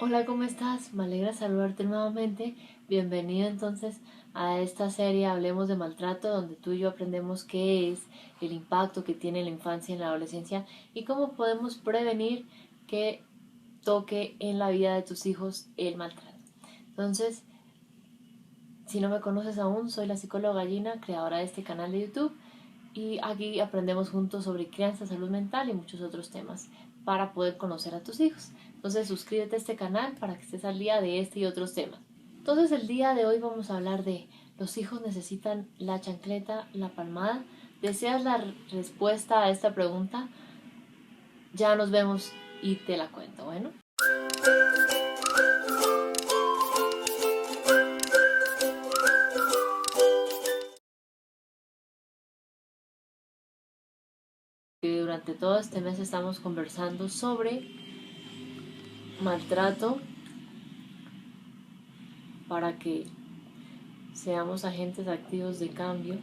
Hola, ¿cómo estás? Me alegra saludarte nuevamente. Bienvenido entonces a esta serie Hablemos de Maltrato, donde tú y yo aprendemos qué es el impacto que tiene la infancia en la adolescencia y cómo podemos prevenir que toque en la vida de tus hijos el maltrato. Entonces, si no me conoces aún, soy la psicóloga Gina, creadora de este canal de YouTube, y aquí aprendemos juntos sobre crianza, salud mental y muchos otros temas para poder conocer a tus hijos. Entonces suscríbete a este canal para que estés al día de este y otros temas. Entonces el día de hoy vamos a hablar de los hijos necesitan la chancleta, la palmada. ¿Deseas la respuesta a esta pregunta? Ya nos vemos y te la cuento. Bueno. Durante todo este mes estamos conversando sobre maltrato para que seamos agentes activos de cambio,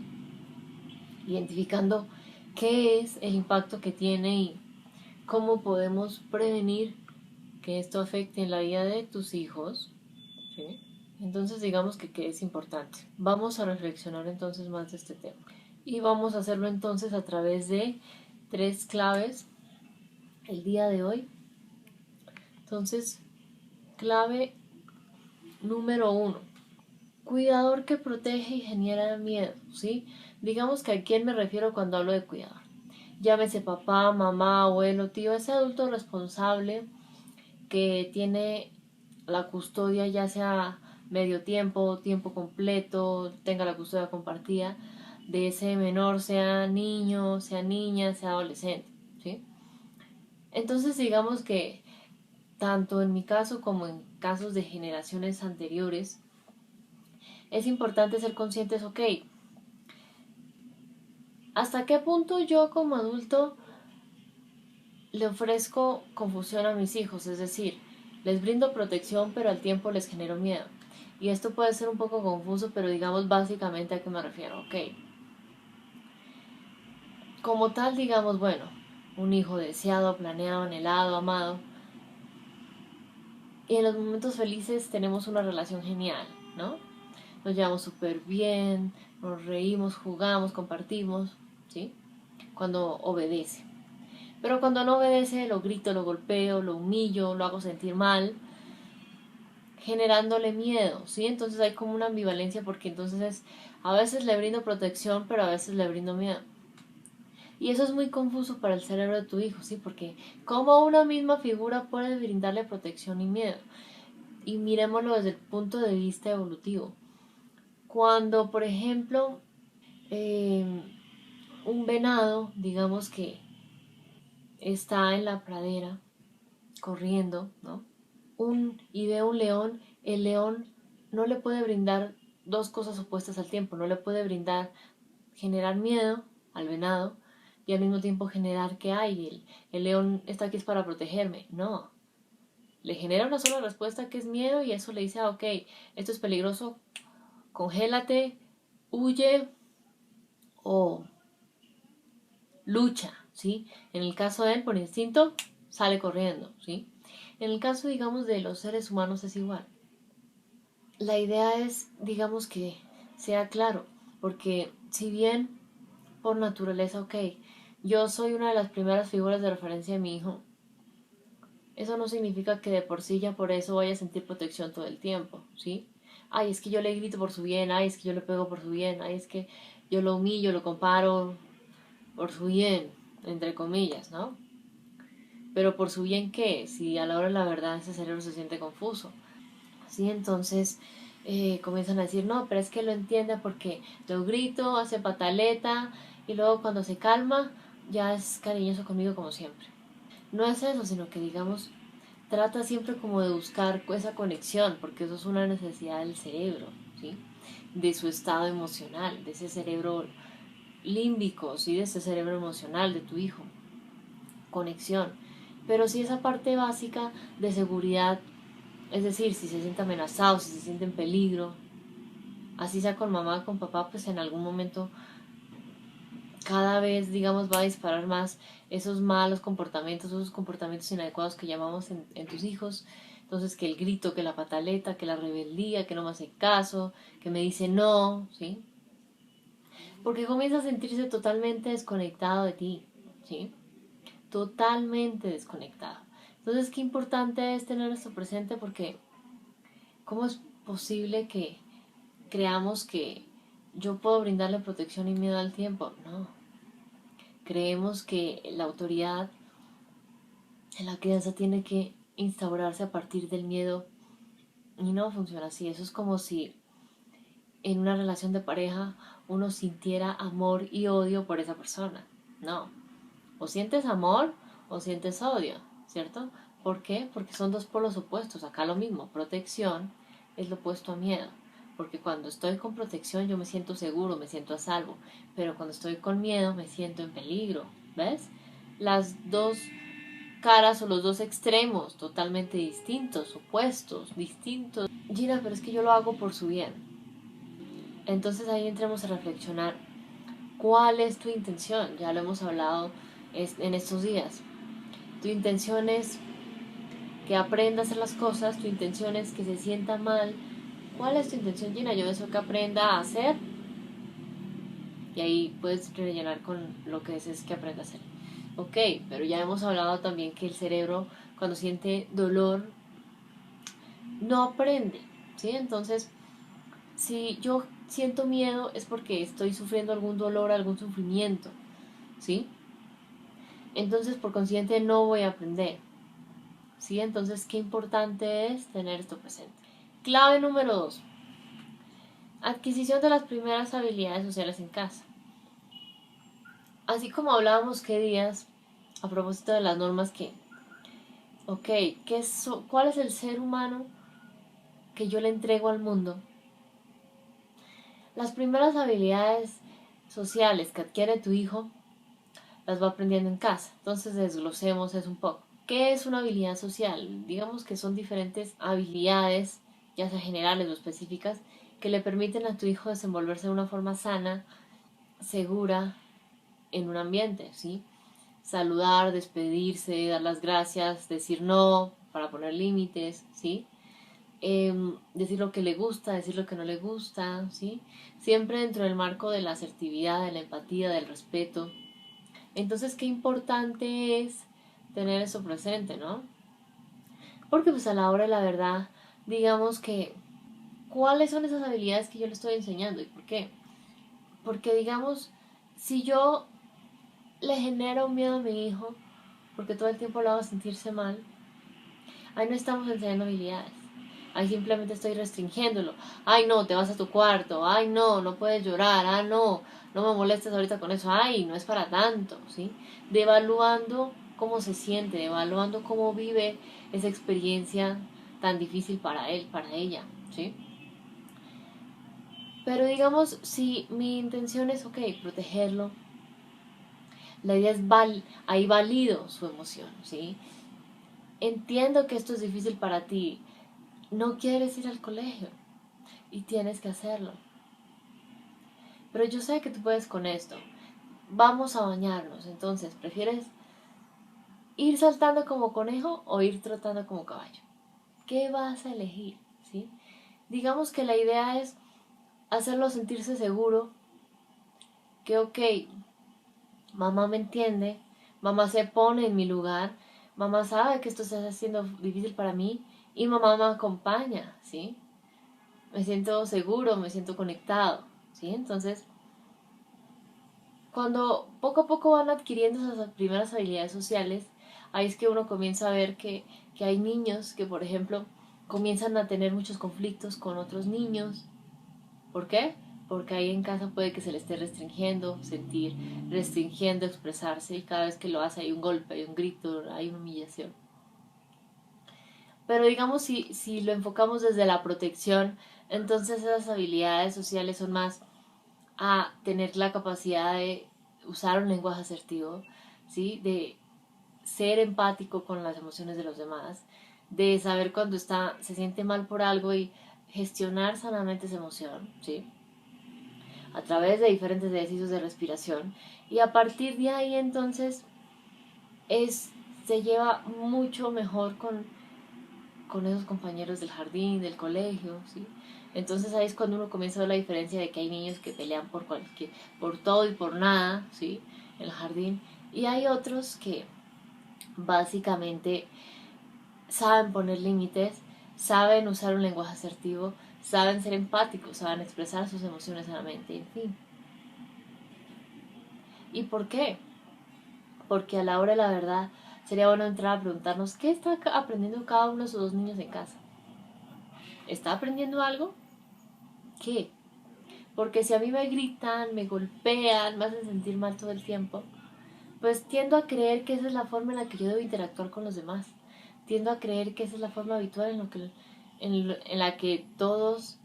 identificando qué es el impacto que tiene y cómo podemos prevenir que esto afecte en la vida de tus hijos, ¿sí? Entonces digamos que es importante. Vamos a reflexionar entonces más de este tema. Y vamos a hacerlo entonces a través de 3 claves el día de hoy. Entonces, clave número 1. Cuidador que protege y genera miedo, ¿sí? Digamos que a quién me refiero cuando hablo de cuidador. Llámese papá, mamá, abuelo, tío, ese adulto responsable que tiene la custodia ya sea medio tiempo, tiempo completo, tenga la custodia compartida de ese menor, sea niño, sea niña, sea adolescente, ¿sí? Entonces digamos que tanto en mi caso como en casos de generaciones anteriores, es importante ser conscientes, ok, ¿hasta qué punto yo como adulto le ofrezco confusión a mis hijos? Es decir, les brindo protección pero al tiempo les genero miedo. Y esto puede ser un poco confuso, pero digamos básicamente a qué me refiero, ok. Como tal, digamos, bueno, un hijo deseado, planeado, anhelado, amado. Y en los momentos felices tenemos una relación genial, ¿no? Nos llevamos súper bien, nos reímos, jugamos, compartimos, ¿sí? Cuando obedece. Pero cuando no obedece, lo grito, lo golpeo, lo humillo, lo hago sentir mal, generándole miedo, ¿sí? Entonces hay como una ambivalencia porque entonces a veces le brindo protección, pero a veces le brindo miedo. Y eso es muy confuso para el cerebro de tu hijo, ¿sí? Porque como una misma figura puede brindarle protección y miedo. Y miremoslo desde el punto de vista evolutivo. Cuando, por ejemplo, eh, un venado, digamos que está en la pradera corriendo, ¿no? Y ve un león, el león no le puede brindar dos cosas opuestas al tiempo, no le puede brindar generar miedo al venado y al mismo tiempo generar que hay, el león está aquí es para protegerme, no, le genera una sola respuesta que es miedo y eso le dice, ok, esto es peligroso, congélate, huye o lucha, ¿sí? En el caso de él, por instinto, sale corriendo, ¿sí? En el caso, digamos, de los seres humanos es igual. La idea es, digamos, que sea claro, porque si bien por naturaleza, ok, yo soy una de las primeras figuras de referencia de mi hijo, eso no significa que de por sí ya por eso vaya a sentir protección todo el tiempo, ¿sí? Ay, es que yo le grito por su bien, ay, es que yo le pego por su bien, ay, es que yo lo humillo, lo comparo por su bien, entre comillas, ¿no? Pero por su bien, ¿qué? Si a la hora de la verdad ese cerebro se siente confuso. ¿Sí? Entonces comienzan a decir, no, pero es que lo entiende porque lo grito, hace pataleta y luego cuando se calma ya es cariñoso conmigo como siempre. No es eso, sino que digamos, trata siempre como de buscar esa conexión, porque eso es una necesidad del cerebro, ¿sí? De su estado emocional, de ese cerebro límbico, ¿sí? De ese cerebro emocional de tu hijo. Conexión. Pero sí esa parte básica de seguridad, es decir, si se siente amenazado, si se siente en peligro, así sea con mamá, con papá, pues en algún momento cada vez, digamos, va a disparar más esos malos comportamientos, esos comportamientos inadecuados que llamamos en tus hijos, Entonces que el grito, que la pataleta, que la rebeldía, que no me hace caso, que me dice no, ¿sí? Porque comienza a sentirse totalmente desconectado de ti, ¿sí? Totalmente desconectado. Entonces, qué importante es tener esto presente porque ¿cómo es posible que creamos que yo puedo brindarle protección y miedo al tiempo? No. Creemos que la autoridad en la crianza tiene que instaurarse a partir del miedo y no funciona así. Eso es como si en una relación de pareja uno sintiera amor y odio por esa persona. No. O sientes amor o sientes odio, ¿cierto? ¿Por qué? Porque son dos polos opuestos. Acá lo mismo, protección es lo opuesto a miedo. Porque cuando estoy con protección yo me siento seguro, me siento a salvo. Pero cuando estoy con miedo me siento en peligro. ¿Ves? Las dos caras o los dos extremos totalmente distintos, opuestos, distintos. Gina, pero es que yo lo hago por su bien. Entonces ahí entremos a reflexionar. ¿Cuál es tu intención? Ya lo hemos hablado en estos días. Tu intención es que aprenda a hacer las cosas, tu intención es que se sienta mal. ¿Cuál es tu intención, Gina? Yo deseo que aprenda a hacer y ahí puedes rellenar con lo que desees que aprenda a hacer. Ok, pero ya hemos hablado también que el cerebro cuando siente dolor no aprende, ¿sí? Entonces, si yo siento miedo es porque estoy sufriendo algún dolor, algún sufrimiento, ¿sí? Entonces, por consiguiente, no voy a aprender, ¿sí? Entonces, qué importante es tener esto presente. Clave número 2. Adquisición de las primeras habilidades sociales en casa. Así como hablábamos qué días, a propósito de las normas ¿cuál es el ser humano que yo le entrego al mundo? Las primeras habilidades sociales que adquiere tu hijo las va aprendiendo en casa. Entonces desglosemos eso un poco. ¿Qué es una habilidad social? Digamos que son diferentes habilidades, ya sea generales o específicas, que le permiten a tu hijo desenvolverse de una forma sana, segura, en un ambiente, ¿sí? Saludar, despedirse, dar las gracias, decir no, para poner límites, ¿sí? Decir lo que le gusta, decir lo que no le gusta, ¿sí? Siempre dentro del marco de la asertividad, de la empatía, del respeto. Entonces, qué importante es tener eso presente, ¿no? Porque pues a la hora de la verdad, digamos que, ¿cuáles son esas habilidades que yo le estoy enseñando y por qué? Porque digamos, si yo le genero miedo a mi hijo, porque todo el tiempo lo hago sentirse mal, ahí no estamos enseñando habilidades. Ahí simplemente estoy restringiéndolo. Ay, no, te vas a tu cuarto. Ay, no, no puedes llorar. Ah, no, no me molestes ahorita con eso. Ay, no es para tanto, ¿sí? Devaluando cómo se siente, devaluando cómo vive esa experiencia tan difícil para él, para ella, ¿sí? Pero digamos, si mi intención es, ok, protegerlo, la idea es ahí valido su emoción, ¿sí? Entiendo que esto es difícil para ti. No quieres ir al colegio y tienes que hacerlo. Pero yo sé que tú puedes con esto. Vamos a bañarnos. Entonces, ¿prefieres ir saltando como conejo o ir trotando como caballo? ¿Qué vas a elegir? ¿Sí? Digamos que la idea es hacerlo sentirse seguro, que ok, mamá me entiende, mamá se pone en mi lugar, mamá sabe que esto está haciendo difícil para mí y mamá me acompaña, ¿sí? Me siento seguro, me siento conectado, ¿sí? Entonces, cuando poco a poco van adquiriendo esas primeras habilidades sociales, ahí es que uno comienza a ver que hay niños que, por ejemplo, comienzan a tener muchos conflictos con otros niños. ¿Por qué? Porque ahí en casa puede que se le esté restringiendo sentir, restringiendo expresarse y cada vez que lo hace hay un golpe, hay un grito, hay una humillación. Pero digamos, si lo enfocamos desde la protección, entonces esas habilidades sociales son más a tener la capacidad de usar un lenguaje asertivo, ¿sí? De ser empático con las emociones de los demás, de saber cuando se siente mal por algo y gestionar sanamente esa emoción, ¿sí? A través de diferentes ejercicios de respiración. Y a partir de ahí entonces se lleva mucho mejor con con esos compañeros del jardín, del colegio, ¿sí? Entonces ahí es cuando uno comienza a ver la diferencia de que hay niños que pelean por todo y por nada, ¿sí? En el jardín. Y hay otros que básicamente saben poner límites, saben usar un lenguaje asertivo, saben ser empáticos, saben expresar sus emociones sanamente, en fin. ¿Y por qué? Porque a la hora de la verdad sería bueno entrar a preguntarnos qué está aprendiendo cada uno de sus dos niños en casa. ¿Está aprendiendo algo? ¿Qué? Porque si a mí me gritan, me golpean, me hacen sentir mal todo el tiempo, pues tiendo a creer que esa es la forma en la que yo debo interactuar con los demás. Tiendo a creer que esa es la forma habitual en la que todos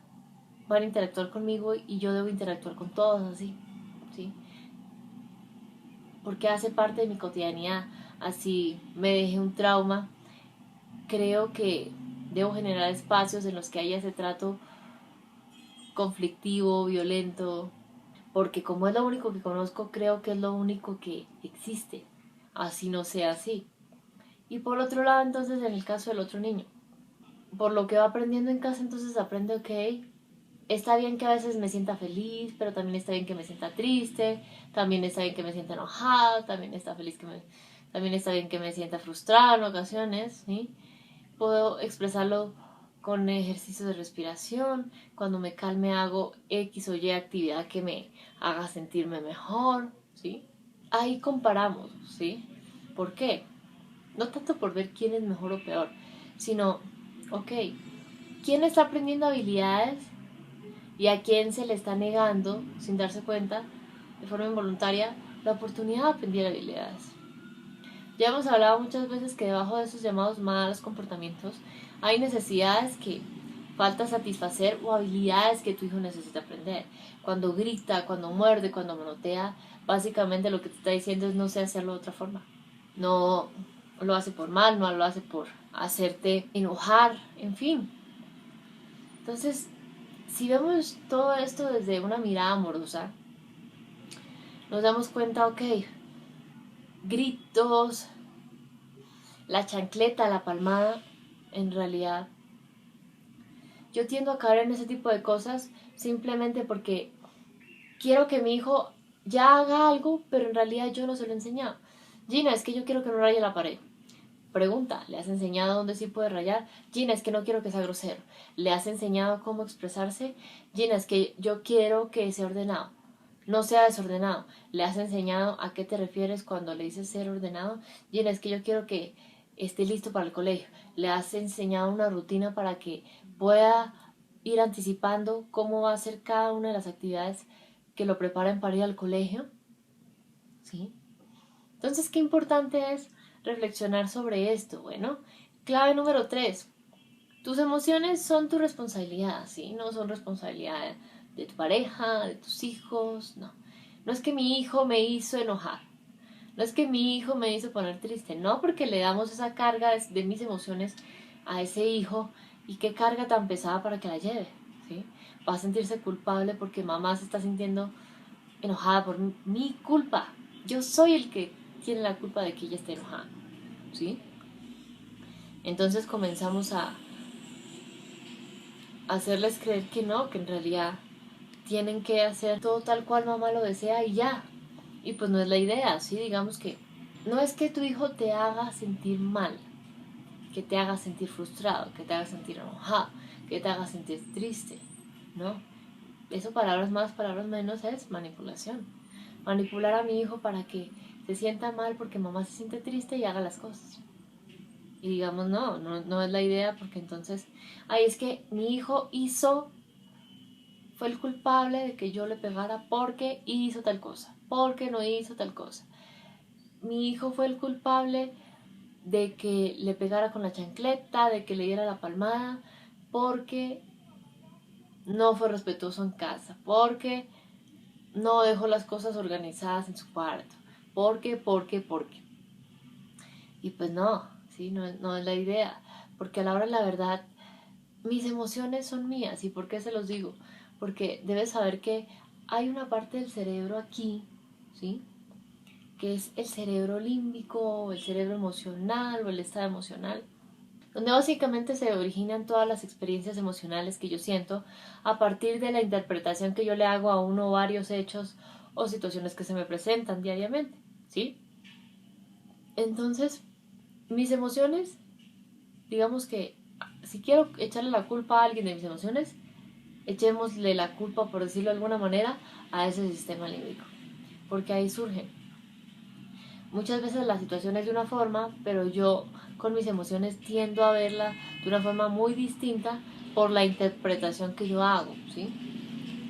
van a interactuar conmigo y yo debo interactuar con todos así, ¿sí? Porque hace parte de mi cotidianidad. Así me dejé un trauma, creo que debo generar espacios en los que haya ese trato conflictivo, violento, porque como es lo único que conozco, creo que es lo único que existe, así no sea así. Y por otro lado, entonces, en el caso del otro niño, por lo que va aprendiendo en casa, entonces aprende, ok, está bien que a veces me sienta feliz, pero también está bien que me sienta triste, también está bien que me sienta enojada, también está bien que me sienta frustrada en ocasiones, ¿sí? Puedo expresarlo con ejercicios de respiración, cuando me calme hago X o Y actividad que me haga sentirme mejor, ¿sí? Ahí comparamos, ¿sí? ¿Por qué? No tanto por ver quién es mejor o peor, sino, ok, ¿quién está aprendiendo habilidades y a quién se le está negando, sin darse cuenta, de forma involuntaria, la oportunidad de aprender habilidades? Ya hemos hablado muchas veces que debajo de esos llamados malos comportamientos hay necesidades que falta satisfacer o habilidades que tu hijo necesita aprender. Cuando grita, cuando muerde, cuando manotea, básicamente lo que te está diciendo es no sé hacerlo de otra forma. No lo hace por mal, no lo hace por hacerte enojar, en fin. Entonces, si vemos todo esto desde una mirada amorosa, nos damos cuenta, ok, gritos, la chancleta, la palmada, en realidad yo tiendo a caer en ese tipo de cosas simplemente porque quiero que mi hijo ya haga algo, pero en realidad yo no se lo he enseñado. Gina, es que yo quiero que no raye la pared. Pregunta, ¿le has enseñado dónde sí puede rayar? Gina, es que no quiero que sea grosero. ¿Le has enseñado cómo expresarse? Gina, es que yo quiero que sea ordenado. No sea desordenado. ¿Le has enseñado a qué te refieres cuando le dices ser ordenado? Gina, es que yo quiero que esté listo para el colegio. ¿Le has enseñado una rutina para que pueda ir anticipando cómo va a ser cada una de las actividades que lo preparen para ir al colegio? ¿Sí? Entonces, qué importante es reflexionar sobre esto. Bueno, clave número 3. Tus emociones son tu responsabilidad, ¿sí? No son responsabilidad de tu pareja, de tus hijos, no. No es que mi hijo me hizo enojar. No es que mi hijo me hizo poner triste. No, porque le damos esa carga de mis emociones a ese hijo. Y qué carga tan pesada para que la lleve, ¿sí? Va a sentirse culpable porque mamá se está sintiendo enojada por mi culpa. Yo soy el que tiene la culpa de que ella esté enojada, ¿sí? Entonces comenzamos a hacerles creer que no, que en realidad tienen que hacer todo tal cual mamá lo desea y ya. Y pues no es la idea, ¿sí? Digamos que no es que tu hijo te haga sentir mal, que te haga sentir frustrado, que te haga sentir enojado, que te haga sentir triste, ¿no? Eso, palabras más, palabras menos, es manipulación. Manipular a mi hijo para que se sienta mal porque mamá se siente triste y haga las cosas. Y digamos, no es la idea porque entonces, ay, es que mi hijo fue el culpable de que yo le pegara porque hizo tal cosa, porque no hizo tal cosa. Mi hijo fue el culpable de que le pegara con la chancleta, de que le diera la palmada, porque no fue respetuoso en casa, porque no dejó las cosas organizadas en su cuarto, porque. Y pues no, ¿sí? No es la idea, porque a la hora de la verdad, mis emociones son mías. ¿Y por qué se los digo? Porque debes saber que hay una parte del cerebro aquí, ¿sí? Que es el cerebro límbico, o el cerebro emocional, o el estado emocional, donde básicamente se originan todas las experiencias emocionales que yo siento a partir de la interpretación que yo le hago a uno o varios hechos o situaciones que se me presentan diariamente, ¿sí? Entonces, mis emociones, digamos que si quiero echarle la culpa a alguien de mis emociones, echémosle la culpa, por decirlo de alguna manera, a ese sistema límbico, porque ahí surgen. Muchas veces la situación es de una forma, pero yo con mis emociones tiendo a verla de una forma muy distinta por la interpretación que yo hago, ¿sí?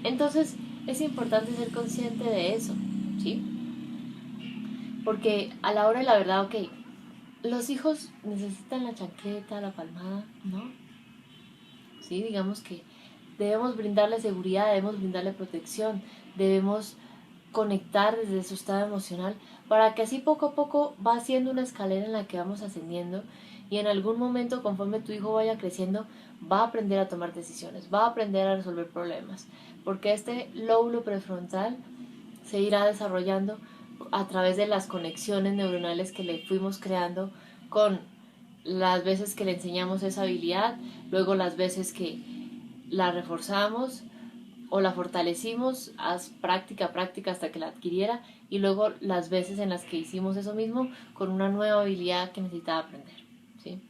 Entonces es importante ser consciente de eso, ¿sí? Porque a la hora de la verdad, ok, los hijos necesitan la chancleta, la palmada, ¿no? Sí, digamos que debemos brindarle seguridad, debemos brindarle protección, debemos conectar desde su estado emocional para que así poco a poco va siendo una escalera en la que vamos ascendiendo y en algún momento conforme tu hijo vaya creciendo va a aprender a tomar decisiones, va a aprender a resolver problemas, porque este lóbulo prefrontal se irá desarrollando a través de las conexiones neuronales que le fuimos creando con las veces que le enseñamos esa habilidad, luego las veces que la reforzamos o la fortalecimos, haz práctica, práctica hasta que la adquiriera y luego las veces en las que hicimos eso mismo con una nueva habilidad que necesitaba aprender, ¿sí?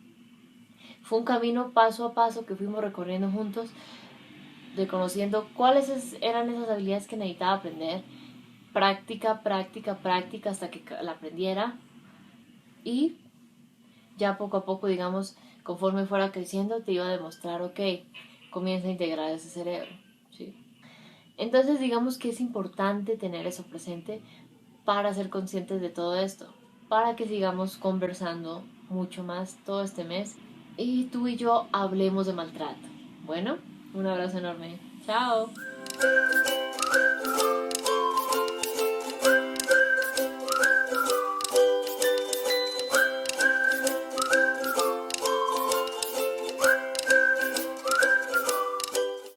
Fue un camino paso a paso que fuimos recorriendo juntos, reconociendo cuáles eran esas habilidades que necesitaba aprender, práctica, práctica, práctica hasta que la aprendiera y ya poco a poco, digamos, conforme fuera creciendo, te iba a demostrar, ok, comienza a integrar ese cerebro, ¿sí? Entonces, digamos que es importante tener eso presente para ser conscientes de todo esto, para que sigamos conversando mucho más todo este mes y tú y yo hablemos de maltrato. Bueno, un abrazo enorme. Chao.